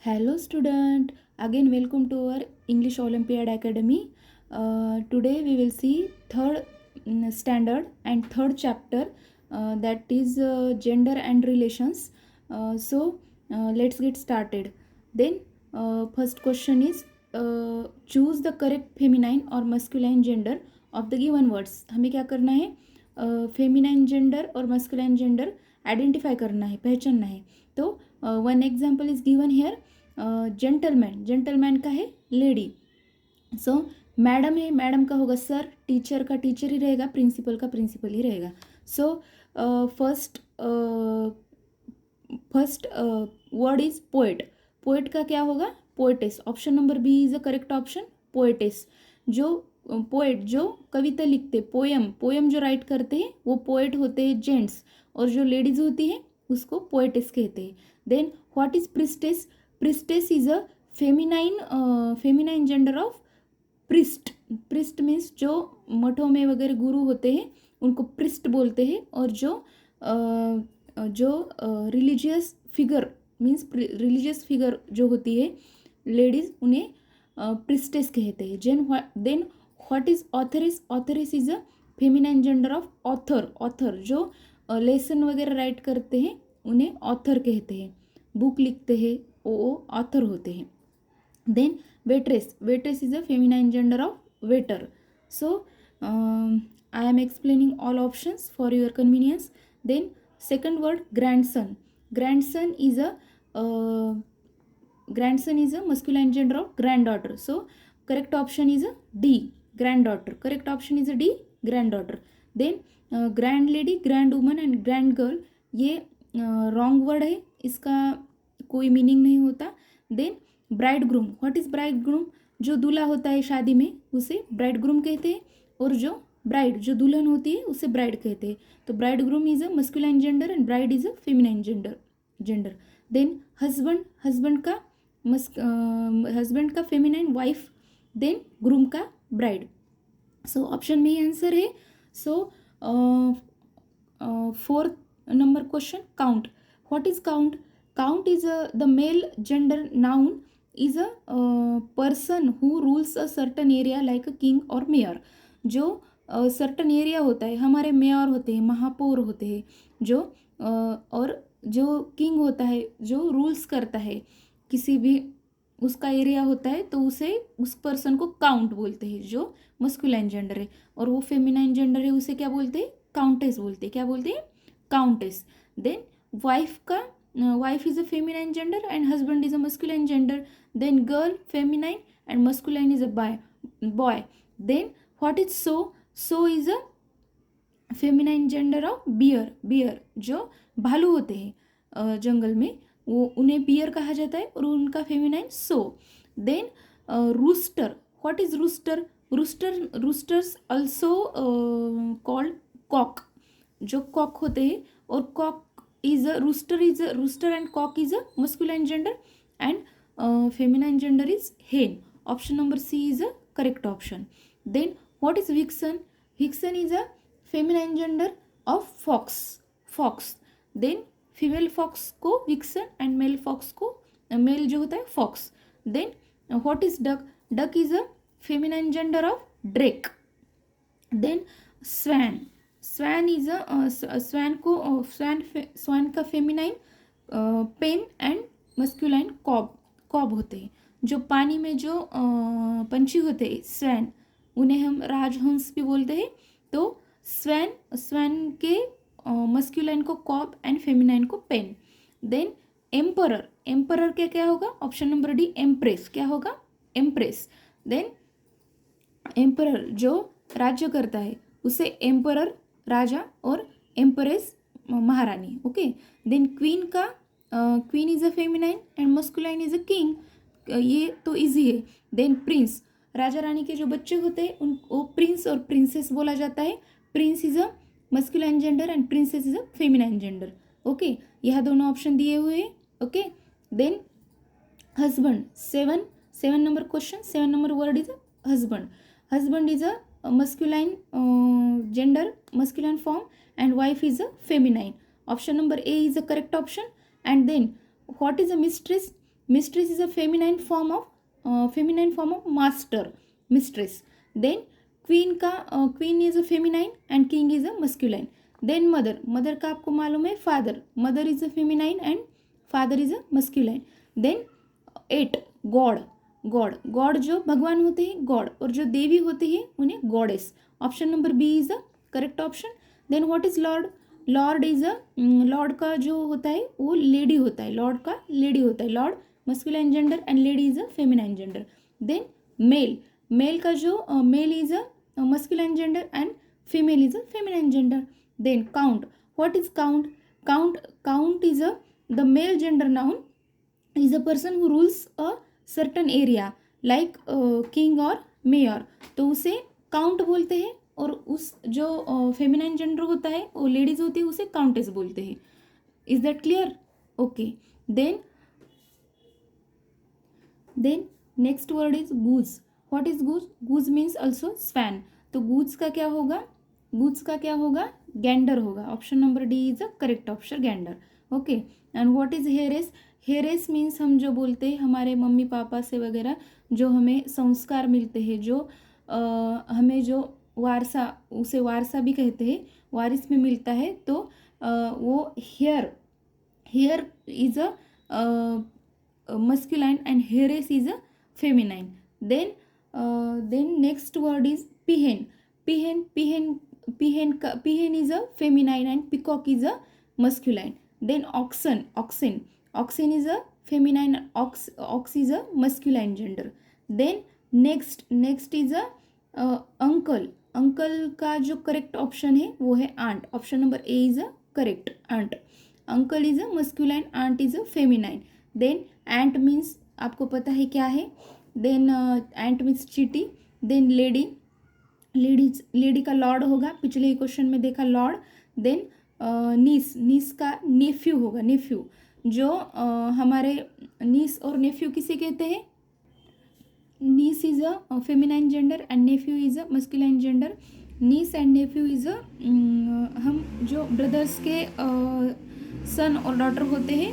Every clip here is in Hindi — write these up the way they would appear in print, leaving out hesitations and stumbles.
Hello student, again welcome to our English Olympiad Academy. Today we will see third standard and third chapter, that is gender and relations. Let's get started. Then first question is, choose the correct feminine or masculine gender of the given words. हमें क्या करना है, फेमिनाइन जेंडर और मस्कुलाइन जेंडर आइडेंटिफाई करना है, पहचानना है. तो one example is given here. Gentleman, gentleman का है लेडी. सो मैडम है, मैडम का होगा सर, टीचर का टीचर ही रहेगा, प्रिंसिपल का प्रिंसिपल ही रहेगा. So first word is poet. Poet का क्या होगा, poetess. Option number B is a correct option, poetess. जो पोएट जो कविता लिखते, पोएम जो राइट करते हैं वो पोएट होते हैं जेंट्स, और जो लेडीज होती है उसको पोएटेस कहते हैं. Then what is priestess. Priestess is a feminine gender of priest. Priest means जो मठों में वगैरह गुरु होते हैं उनको प्रिस्ट बोलते हैं, और जो religious figure means religious figure जो होती है लेडीज, उन्हें प्रिस्टेस कहते हैं. Then what is authoress. Authoress is a feminine gender of author. Author जो लेसन वगैरह राइट करते हैं उन्हें ऑथर कहते हैं, बुक लिखते हैं वो ऑथर होते हैं. Then waitress. Waitress is a feminine gender of waiter. So I am explaining all options for your convenience. Then second word, grandson. Grandson is a masculine gender of granddaughter. So correct option is a D, granddaughter. Correct option is a D, granddaughter. Then grand lady, grand woman and grand girl, ये wrong word है, इसका कोई मीनिंग नहीं होता. Then bride groom. What is bride groom. जो दूल्हा होता है शादी में उसे ब्राइड ग्रूम कहते हैं, और जो ब्राइड जो दुल्हन होती है उसे ब्राइड कहते हैं. तो bride groom is a masculine gender and bride is a feminine gender. Then husband. Husband का फेमिनाइन वाइफ, देन ग्रूम का ब्राइड. सो ऑप्शन में ही आंसर है. So fourth number question, count. What is count. Count is the male gender noun, is a person who rules a certain area like a king और मेयर. जो सर्टन एरिया होता है, हमारे मेयर होते हैं, महापौर होते हैं जो, और जो किंग होता है जो रूल्स करता है किसी भी उसका एरिया होता है, तो उसे उस पर्सन को काउंट बोलते हैं, जो मस्कुलाइन जेंडर है. और वो फेमिनाइन जेंडर है उसे क्या बोलते हैं, काउंटेस बोलते हैं. क्या बोलते हैं, countess. Then wife is a feminine gender and husband is a masculine gender. Then girl feminine and masculine is a boy. Then what is sow. Sow is a feminine gender of bear. Bear जो भालू होते हैं जंगल में, वो उन्हें बियर कहा जाता है, और उनका feminine sow. Then rooster. What is rooster. Roosters also called cock. जो कॉक होते हैं, और cock is a rooster and cock is a masculine gender and feminine gender is hen. Option number C is a correct option. Then what is vixen. Vixen is a feminine gender of fox. Then female fox को vixen and male fox को male जो होता है fox. Then what is duck. Duck is a feminine gender of drake. Then swan. Swan is a swan का feminine pen and masculine cob होते हैं. जो पानी में जो पंछी होते हैं स्वैन, उन्हें हम राजहंस भी बोलते हैं. तो स्वैन के मस्कुलाइन को कॉब एंड फेमिनाइन को पेन. देन एम्परर क्या होगा, ऑप्शन नंबर डी, एम्प्रेस. क्या होगा, एम्प्रेस. देन एम्परर जो राज्य करता है उसे एम्परर राजा, और एम्परेस महारानी. Okay. Then queen is a feminine and masculine is a king. ये तो इजी है. Then Prince. राजा रानी के जो बच्चे होते हैं उनको प्रिंस और प्रिंसेस बोला जाता है. Prince is a masculine gender and princess is a feminine gender. Okay, यह दोनों ऑप्शन दिए हुए हैं. Okay. Then husband. Seven number question, 7 number word is husband. Husband is a masculine gender, masculine form, and wife is a feminine. Option number A is a correct option. And then what is a mistress. Mistress is a feminine form of master, mistress. Then queen is a feminine and king is a masculine. Then mother का आपको मालूम है mother is a feminine and father is a masculine. Then 8 God जो भगवान होते हैं गॉड, और जो देवी होती है उन्हें goddess. Option number B is the correct option. Then what is lord? Lord का जो होता है वो लेडी होता है, लॉर्ड का लेडी होता है. Lord masculine gender and lady is a feminine gender. Then male का जो male is a masculine gender and female is a feminine gender. Then count. What is count? Count is a the male gender noun is a person who rules a certain area like king और mayor. तो उसे काउंट बोलते हैं, और उस जो फेमिनाइन जेंडर होता है वो लेडीज होती है उसे काउंटेस बोलते हैं. Is that clear? Okay. Then next word is goose. What is goose? Goose means also swan. तो गूज का क्या होगा? गैंडर होगा. Option number D is the correct option, gander. Okay. And what is heiress? Heiress means हम जो बोलते हैं हमारे मम्मी पापा से वगैरह जो हमें संस्कार मिलते हैं, जो हमें जो वारसा, उसे वारसा भी कहते हैं, वारिस में मिलता है, तो वो heir is a masculine and heiress is a feminine. Then next word is peahen. Peahen is a feminine and peacock is a masculine. Then oxen is a feminine, ox is a masculine gender. Then next is a uncle का जो करेक्ट ऑप्शन है वो है aunt. Option number A is a correct, aunt. uncle is a masculine, aunt is a feminine. then aunt means आपको पता है क्या है. then aunt means चीटी. then लेडी का लॉर्ड होगा, पिछले ही क्वेश्चन में देखा लॉर्ड. देन नीस का नेफ्यू होगा, नेफ्यू. जो हमारे नीस और नेफ्यू किसे कहते हैं? Niece is a feminine gender and nephew is a masculine gender. Niece and nephew is a हम जो ब्रदर्स के सन और डॉटर होते हैं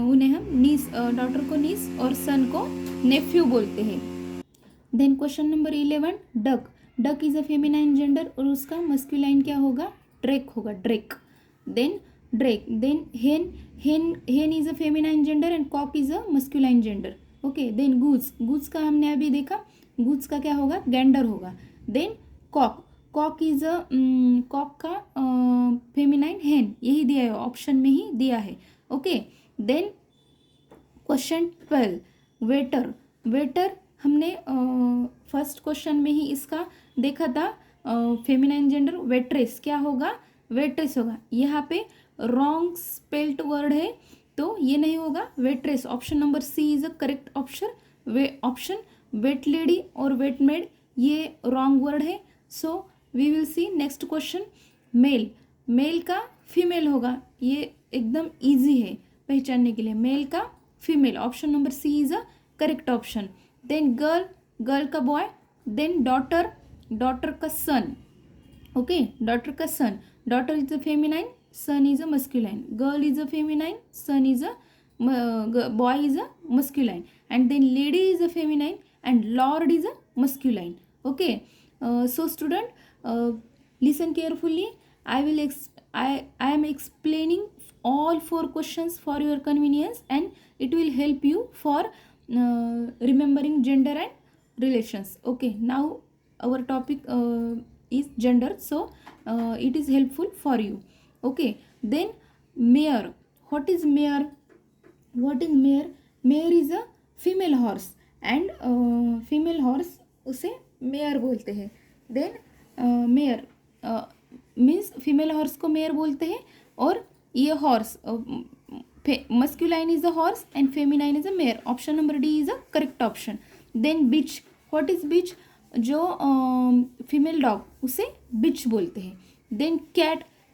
उन्हें हम नीस, डॉटर को नीस और सन को नेफ्यू बोलते हैं. Then question number 11 duck is a feminine gender और उसका मस्कुलाइन क्या होगा? ड्रेक होगा, drake. Then hen is a feminine gender and cock is a masculine gender. okay. then goose का हमने अभी देखा, goose का क्या होगा? गैंडर होगा. then cock is a cock का फेमिनाइन hen, यही दिया है, ऑप्शन में ही दिया है. ओके. देन क्वेश्चन 12 वेटर हमने फर्स्ट क्वेश्चन में ही इसका देखा था. फेमिनाइन जेंडर वेट्रेस क्या होगा? वेट्रेस होगा. यहाँ पे रॉन्ग स्पेल्ट वर्ड है तो ये नहीं होगा, waitress. Option number C is a correct option. Wait lady और वेट मेड ये रॉन्ग वर्ड है. So we will see next question. Male का फीमेल होगा, ये एकदम इजी है पहचानने के लिए. मेल का female, option number C is a correct option. Then girl का बॉय. देन डॉटर का सन. ओके. डॉटर का son. Daughter is a feminine, son is a masculine. girl is a feminine, son is a boy is a masculine. and then lady is a feminine and lord is a masculine. okay. So student, listen carefully. I am explaining all 4 questions for your convenience and it will help you for remembering gender and relations. okay. now our topic is gender, so it is helpful for you. okay. then mare. what is mare? Mare is a female horse and female horse उसे mare बोलते हैं. then mare means female horse को mare बोलते हैं. और ये horse masculine is a horse and feminine is a mare. Option number D is a correct option. then bitch. what is bitch? जो फीमेल डॉग उसे bitch बोलते हैं. then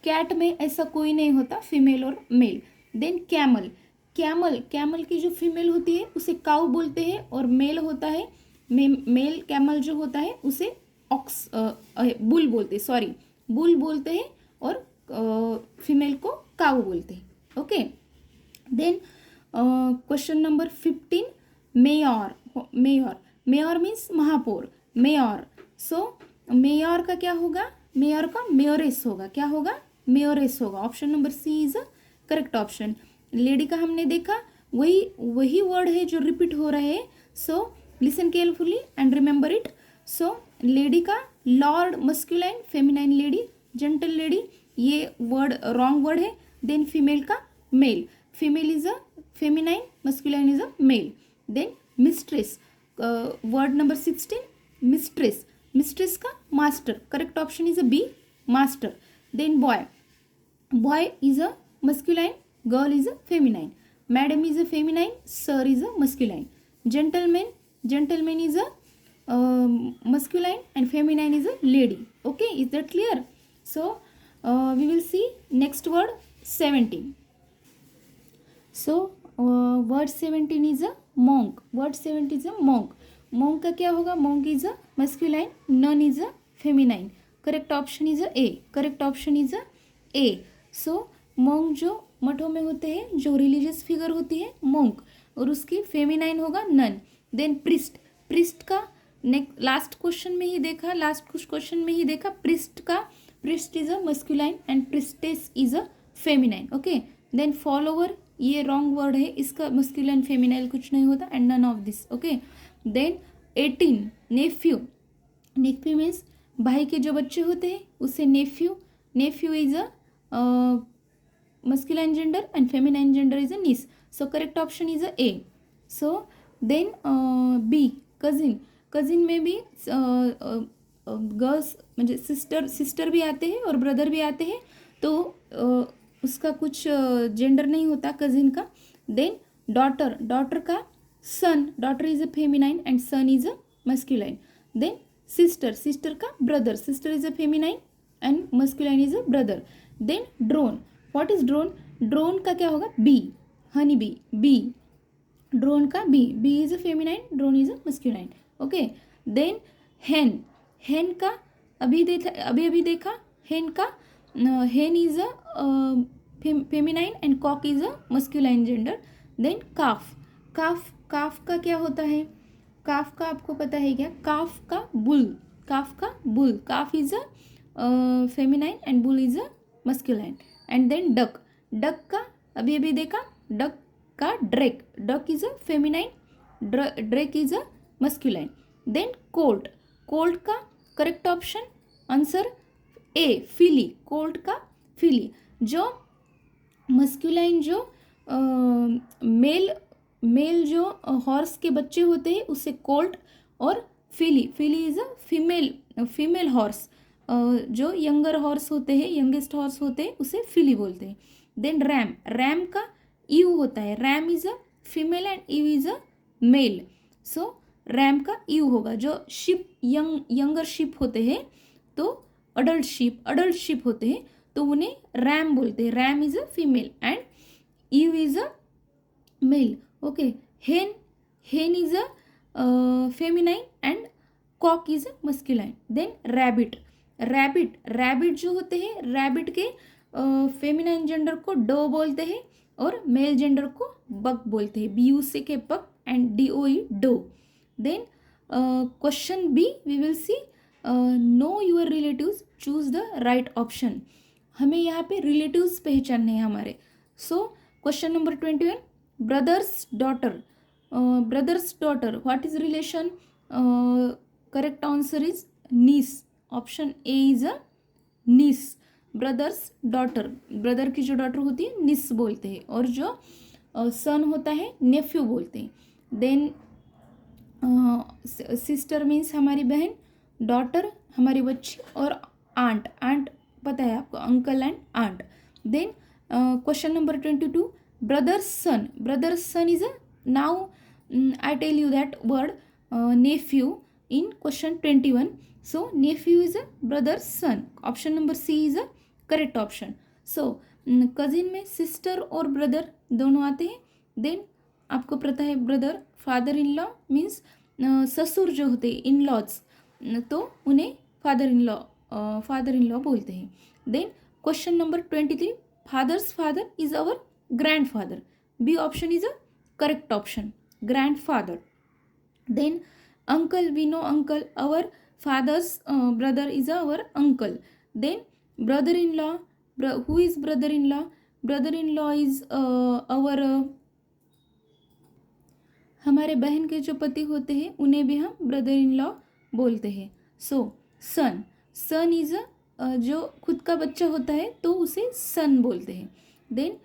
कैट में ऐसा कोई नहीं होता फीमेल और मेल. देन कैमल की जो फीमेल होती है उसे काउ बोलते हैं और मेल होता है मेल कैमल जो होता है उसे ऑक्स बुल बोलते हैं और फीमेल को काउ बोलते हैं. Okay. Then question number 15, mayor. Mayor, mayor means महापौर, मेयर. सो मेयर का क्या होगा? मेयर का मेयरेस होगा. क्या होगा? मेयरेस होगा. Option number C is a correct option. Lady का हमने देखा, वही वही वर्ड है जो रिपीट हो रहे हैं. So listen carefully and remember it. So lady का lord masculine, feminine lady, gentle lady, ये वर्ड रॉन्ग वर्ड है. देन फीमेल का male, female is a feminine, masculine is a male. Then mistress, word number 16, mistress. Mistress का master, correct option is a B, master. Then boy, boy is a masculine, girl is a feminine. Madam is a feminine, sir is a masculine. Gentleman, gentleman is a masculine and feminine is a lady. Okay, is that clear? So we will see next word 17. So word 17 is a monk. Word 17 is a monk. Monk का क्या होगा? Monk is a masculine, nun is a feminine. Correct option is a A. Correct option is a A. So monk जो मठों में होते हैं, जो रिलीजियस फिगर होती है monk, और उसकी फेमिनाइन होगा nun. देन प्रिस्ट, प्रिस्ट का लास्ट क्वेश्चन में ही देखा, लास्ट क्वेश्चन में ही देखा प्रिस्ट का, priest is a masculine and priestess is a feminine. Okay. Then follower, ये रॉन्ग वर्ड है, इसका मस्कुलाइन फेमिनाइन कुछ नहीं होता, and none of this. Okay. Then 18, nephew. Nephew means भाई के जो बच्चे होते हैं उसे nephew. Nephew is a masculine gender and feminine gender is a niece. So correct option is a A. So then B, cousin. cousin में भी गर्ल्स म्हणजे सिस्टर भी आते हैं और ब्रदर भी आते हैं, तो उसका कुछ जेंडर नहीं होता कजिन का. देन डॉटर, डॉटर का son, daughter is a feminine and son is a masculine. Then sister, sister का brother, sister is a feminine and masculine is a brother. Then drone, what is drone? Drone का क्या होगा? Bee, honey bee, bee. Drone का bee, bee is a feminine, drone is a masculine. Okay. Then hen, hen का अभी देखा हेन का, hen is a feminine and cock is a masculine gender. Then काफ, काफ, काफ का क्या होता है? काफ का आपको पता है क्या? काफ का बुल, काफ का bull, calf is a feminine and bull is a masculine. And then duck, duck का अभी देखा, डक का drake, duck is a feminine, drake is a masculine. Then colt, colt का correct option answer A, filly. Colt का फिली. जो मस्कुलाइन जो मेल जो हॉर्स के बच्चे होते हैं उसे कोल्ट, और फिली, फिली इज अ फीमेल हॉर्स. जो यंगर हॉर्स होते हैं, यंगेस्ट हॉर्स होते हैं, उसे फिली बोलते हैं. देन रैम, रैम का ईव होता है, ram is a female and ewe is a male. So ram का ईव होगा. जो शिप यंगर शिप होते हैं, तो अडल्ट शिप होते हैं, तो उन्हें रैम बोलते हैं. Ram is a female and ewe is a male. Okay. Hen, hen is a feminine and cock is a masculine. Then rabbit, rabbit, rabbit जो होते हैं, रैबिट के फेमिनाइन जेंडर को डो बोलते हैं और मेल जेंडर को बक बोलते हैं, BUC के buck and DOE doe. Then question B we will see, know your relatives, choose the right option. हमें यहाँ पे रिलेटिव्स पहचानने हैं हमारे. So question number 21, brother's daughter. Brother's daughter, what is relation? Correct answer is niece. Option A is a niece. Brother's daughter, brother की जो डॉटर होती है निस बोलते हैं, और जो सन होता है नेफ्यू बोलते हैं. देन सिस्टर मीन्स हमारी बहन, डॉटर हमारी बच्ची, और आंट, आंट पता है आपको, uncle and aunt. Then question number 22, brother's son. Brother's son is a, now I tell you that word nephew in question 21. So nephew is a brother's son. Option number C is a correct option. So cousin में sister और brother दोनों आते हैं. Then आपको पता है brother, father in law means ससुर जो होते हैं, इन लॉज, तो उन्हें फादर इन लॉ बोलते हैं. Then question number 23, father's father is our grandfather. B option is a correct option. Grandfather. Then uncle, we know uncle, our father's brother is our uncle. Then brother-in-law, who is brother-in-law? Brother-in-law is our हमारे बहन के जो पति होते हैं उन्हें भी हम ब्रदर इन लॉ बोलते हैं. सो सन, सन इज जो खुद का बच्चा होता है तो उसे सन बोलते हैं. Then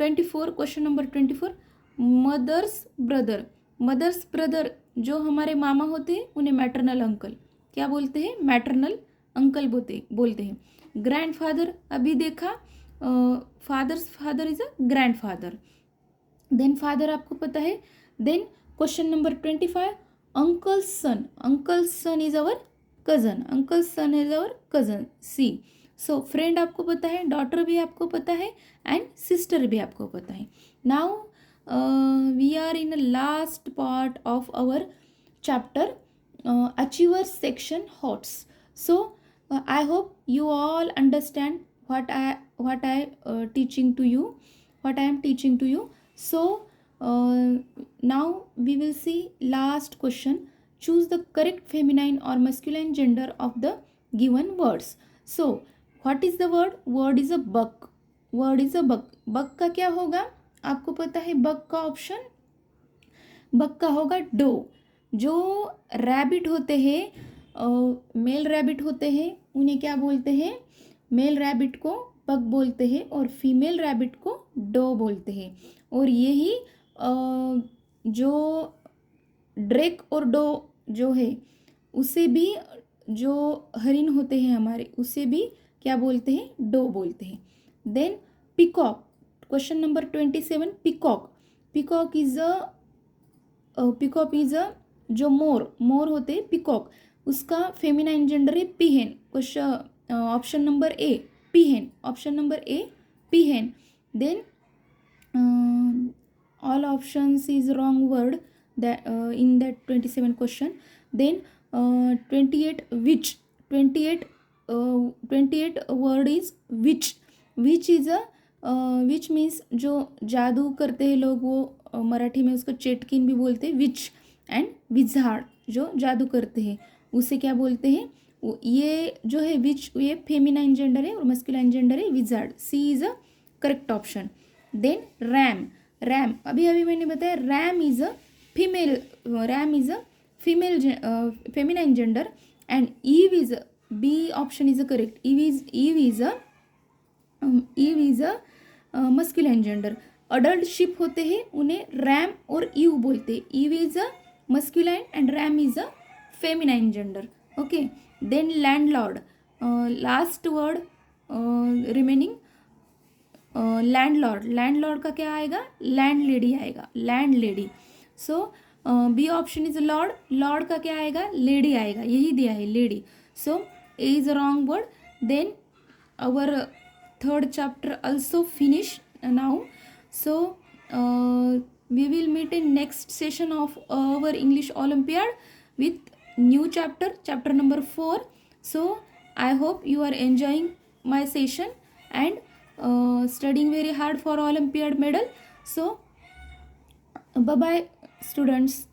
24, question number 24, mother's brother. Mother's brother जो हमारे मामा होते हैं उन्हें मैटरनल अंकल क्या बोलते हैं? मैटरनल अंकल बोलते हैं. ग्रैंडफादर अभी देखा, father's father is a grandfather. Then father आपको पता है. Then question number 25, uncle's son. uncle's son is our cousin. uncle's son is our cousin. See. So friend आपको पता है, डॉटर भी आपको पता है, एंड सिस्टर भी आपको पता है. Now we are in last part of our chapter achievers section HOTS. So I hope you all understand what I teaching to you, what I am teaching to you. So now we will see last question. Choose the correct feminine or masculine gender of the given words. So what is the word? Word is a buck. Word is a buck. buck का क्या होगा आपको पता है? buck का ऑप्शन, buck का होगा डो. जो रैबिट होते हैं, मेल रैबिट होते हैं, उन्हें क्या बोलते हैं? मेल रैबिट को बक बोलते हैं और फीमेल रैबिट को डो बोलते हैं. और यही जो ड्रेक और डो जो है उसे भी, जो हरिन होते हैं हमारे, उसे भी क्या बोलते हैं? डो बोलते हैं. Then peacock, question number 27, peacock. Peacock is a जो मोर होते हैं पिकॉक, उसका फेमिनाइन जेंडर है peahen. Question option number A peahen. Option number A peahen. Then all options is wrong word that in that 27 question. Then 28 witch. 28 word is witch. Witch is a witch means जो जादू करते हैं लोग, वो मराठी में उसको चेटकिन भी बोलते हैं. विच एंड विजार्ड जो जादू करते हैं उसे क्या बोलते हैं? ये जो है विच, ये फेमिनाइन जेंडर है और मस्कुलाइन जेंडर है wizard. C is a correct option. Then ram. Ram अभी मैंने बताया, ram is a female, ram is a female feminine gender. And ewe is, B option is a correct. Ewe is a masculine gender. Adult sheep होते हैं उन्हें रैम और ईव बोलते हैं. Ewe is a masculine and ram is a feminine gender. Okay. Then landlord, last word remaining. Landlord, landlord का क्या आएगा? लैंड लेडी आएगा, land lady. So B option is lord. Lord का क्या आएगा? लेडी आएगा, यही दिया है lady. So A is a wrong word. Then our third chapter also finish now. So we will meet in next session of our English Olympiad with new chapter number 4. So I hope you are enjoying my session and studying very hard for Olympiad medal. So bye bye students.